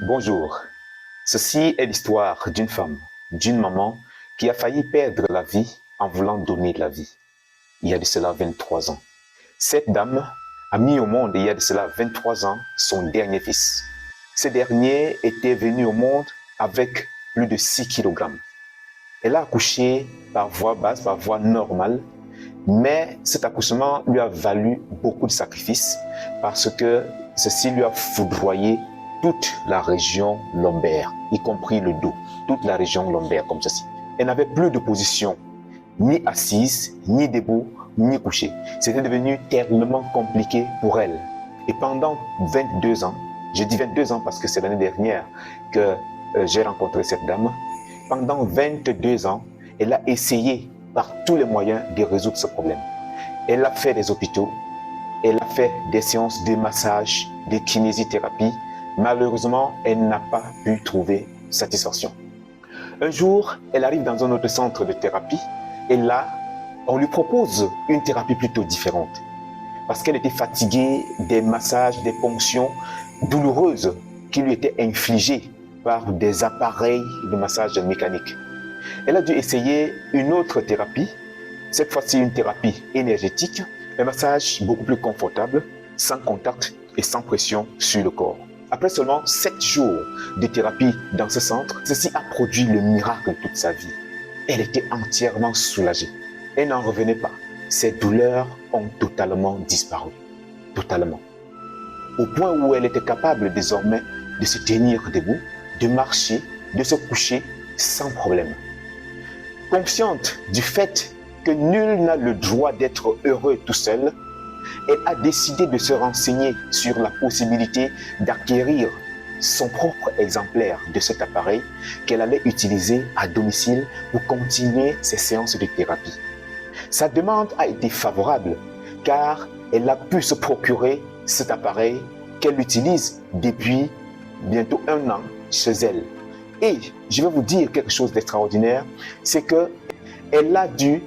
Bonjour, ceci est l'histoire d'une femme, d'une maman qui a failli perdre la vie en voulant donner la vie. Il y a de cela 23 ans. Cette dame a mis au monde, il y a de cela 23 ans, son dernier fils. Ce dernier était venu au monde avec plus de 6 kg. Elle a accouché par voie basse, par voie normale, mais cet accouchement lui a valu beaucoup de sacrifices parce que ceci lui a foudroyé toute la région lombaire, y compris le dos, toute la région lombaire comme ceci. Elle n'avait plus de position, ni assise, ni debout, ni couchée. C'était devenu tellement compliqué pour elle. Et pendant 22 ans, je dis 22 ans parce que c'est l'année dernière que j'ai rencontré cette dame, pendant 22 ans, elle a essayé par tous les moyens de résoudre ce problème. Elle a fait des hôpitaux, elle a fait des séances de massage, de kinésithérapie. Malheureusement, elle n'a pas pu trouver satisfaction. Un jour, elle arrive dans un autre centre de thérapie et là, on lui propose une thérapie plutôt différente parce qu'elle était fatiguée des massages, des ponctions douloureuses qui lui étaient infligées par des appareils de massage mécanique. Elle a dû essayer une autre thérapie, cette fois-ci une thérapie énergétique, un massage beaucoup plus confortable, sans contact et sans pression sur le corps. Après seulement 7 jours de thérapie dans ce centre, ceci a produit le miracle de toute sa vie. Elle était entièrement soulagée. Elle n'en revenait pas. Ses douleurs ont totalement disparu. Totalement. Au point où elle était capable désormais de se tenir debout, de marcher, de se coucher sans problème. Consciente du fait que nul n'a le droit d'être heureux tout seul, elle a décidé de se renseigner sur la possibilité d'acquérir son propre exemplaire de cet appareil qu'elle allait utiliser à domicile pour continuer ses séances de thérapie. Sa demande a été favorable car elle a pu se procurer cet appareil qu'elle utilise depuis bientôt 1 an chez elle. Et je vais vous dire quelque chose d'extraordinaire, c'est qu'elle a dû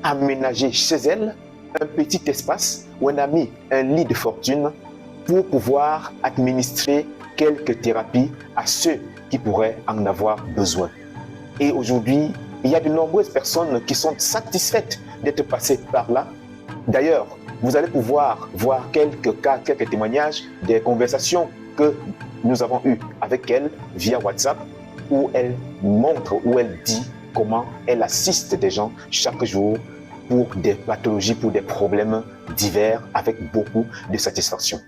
aménager chez elle un petit espace où elle a mis un lit de fortune pour pouvoir administrer quelques thérapies à ceux qui pourraient en avoir besoin. Et aujourd'hui, il y a de nombreuses personnes qui sont satisfaites d'être passées par là. D'ailleurs, vous allez pouvoir voir quelques cas, quelques témoignages des conversations que nous avons eues avec elle via WhatsApp, où elle montre, où elle dit comment elle assiste des gens chaque jour pour des pathologies, pour des problèmes divers avec beaucoup de satisfaction.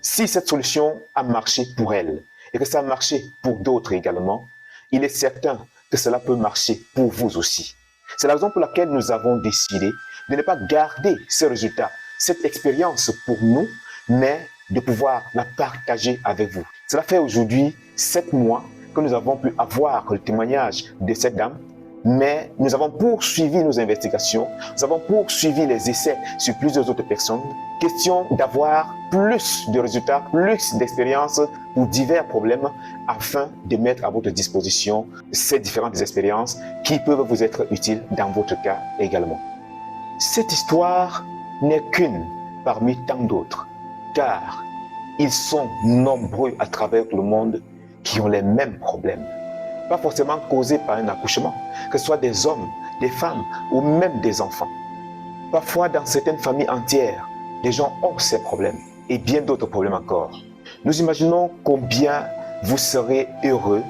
Si cette solution a marché pour elle et que ça a marché pour d'autres également, il est certain que cela peut marcher pour vous aussi. C'est la raison pour laquelle nous avons décidé de ne pas garder ce résultat, cette expérience pour nous, mais de pouvoir la partager avec vous. Cela fait aujourd'hui 7 mois que nous avons pu avoir le témoignage de cette dame, mais nous avons poursuivi nos investigations, nous avons poursuivi les essais sur plusieurs autres personnes. Question d'avoir plus de résultats, plus d'expériences pour divers problèmes afin de mettre à votre disposition ces différentes expériences qui peuvent vous être utiles dans votre cas également. Cette histoire n'est qu'une parmi tant d'autres, car ils sont nombreux à travers le monde qui ont les mêmes problèmes. Pas forcément causés par un accouchement, que ce soit des hommes, des femmes ou même des enfants. Parfois, dans certaines familles entières, les gens ont ces problèmes et bien d'autres problèmes encore. Nous imaginons combien vous serez heureux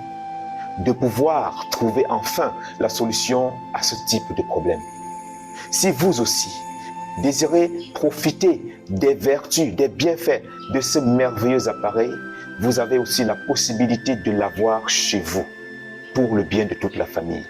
de pouvoir trouver enfin la solution à ce type de problème. Si vous aussi désirez profiter des vertus, des bienfaits de ce merveilleux appareil, vous avez aussi la possibilité de l'avoir chez vous pour le bien de toute la famille,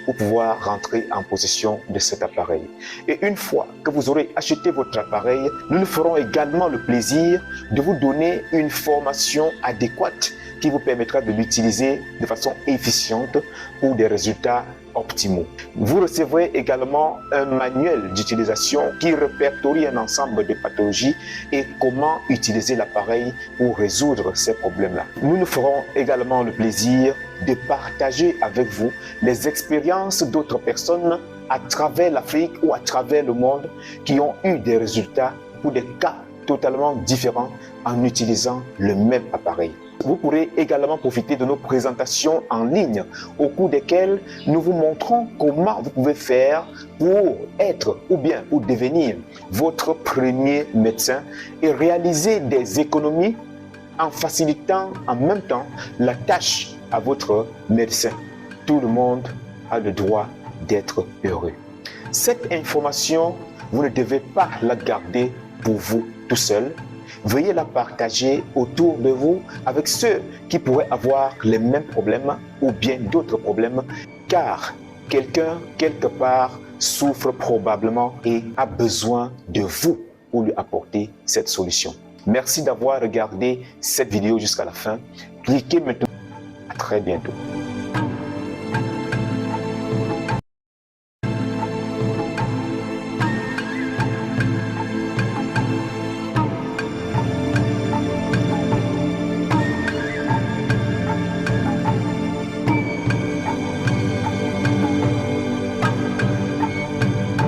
pour pouvoir rentrer en possession de cet appareil. Et une fois que vous aurez acheté votre appareil, nous nous ferons également le plaisir de vous donner une formation adéquate qui vous permettra de l'utiliser de façon efficiente pour des résultats optimaux. Vous recevrez également un manuel d'utilisation qui répertorie un ensemble de pathologies et comment utiliser l'appareil pour résoudre ces problèmes-là. Nous nous ferons également le plaisir de partager avec vous les expériences d'autres personnes à travers l'Afrique ou à travers le monde qui ont eu des résultats pour des cas totalement différents en utilisant le même appareil. Vous pourrez également profiter de nos présentations en ligne au cours desquelles nous vous montrons comment vous pouvez faire pour être ou bien pour devenir votre premier médecin et réaliser des économies en facilitant en même temps la tâche à votre médecin. Tout le monde a le droit d'être heureux. Cette information, vous ne devez pas la garder pour vous tout seul. Veuillez la partager autour de vous avec ceux qui pourraient avoir les mêmes problèmes ou bien d'autres problèmes, car quelqu'un, quelque part, souffre probablement et a besoin de vous pour lui apporter cette solution. Merci d'avoir regardé cette vidéo jusqu'à la fin. Cliquez maintenant. À très bientôt.